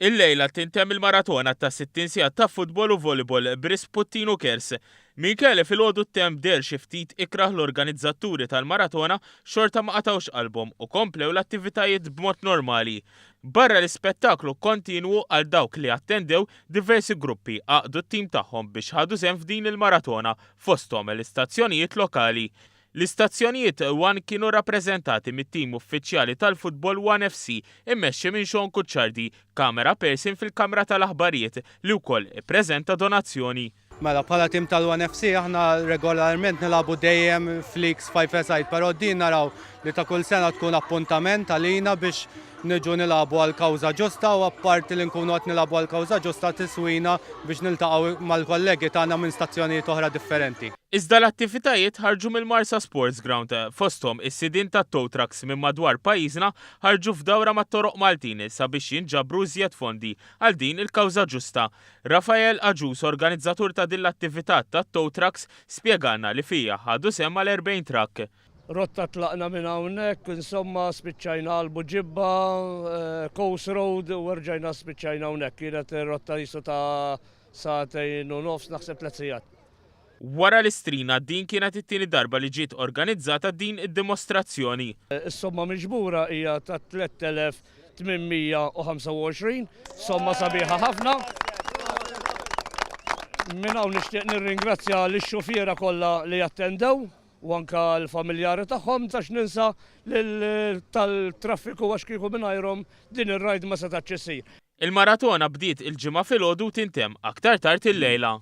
Il-lejla tintemm il-maratona ta' 60 sija ta' futbol u volleyball b'Risputtinu Kers. Minkejja filgħodu temp der xi ftit ikraħ l-organizzaturi tal-maratona xorta ma qatawx qalbhom u komplew l-attivitajiet b'mod normali. Barra l-ispettaklu kontinwu għal dawk li attendew, diversi gruppi għaqdu t-tim tagħhom biex ħadu sehem f'din il-maratona fosthom l-istazzjonijiet lokali. L-istazzjonijiet One kienu rappreżentati mit-tim uffiċjali tal-futbol One FC immexxi minn Sean Kuċċardi, kamera person fil-kamra tal-aħbarijiet li wkoll ippreżenta donazzjoni. Mela bħala tim tal-One FC aħna regolarment nilagħbu dejjem fl-X 5-a-side, però din naraw li ta' kull sena tkun appuntament għalina biex niġu nilagħbu għal kawża ġusta u apparti li nkunu qed nilagħbu għal kawża ġusta tiswina biex niltaqgħu mal-kollegi tagħna minn stazzjonijiet oħra differenti. Iżda l-attivitajiet ħarġu mill-Marsa Sports Ground fosthom is-sidien ta' tow trucks minn madwar pajjiżna ħarġu f'dawra mat-toroq Maltini sabiex jinġabru żjed fondi għal din il-kawża ġusta. Rafael Aġus, organizzatur ta' din l-attività ta' tow trucks, spjegana li fija ħadu sehem mal-40 truck. Rotta tlaqna minn hawnhekk, insomma spiċċajna għal Buġibba, Coast Road u rġajna spiċċajna hawnhekk. Kienet rotta jisu ta' sa'tejn u nofs naħseb 3 sigħat. Wara l-istrina din kienet it-tieni darba li ġiet organizzata din id-dimostrazzjoni. Is-somma miġbura hija ta' 3825, somma sabiħa ħafna. Minn hawn nixtieq nirringrazzja lix-xufiera kollha li attendew u anke l-familjari tagħhom tax ninsa tal-traffiku għax kieku mingħajrhom din ir-rajd ma setax issir. Il-maratona bdiet il-ġimgħa filgħodu tintemm aktar tard il-lejla.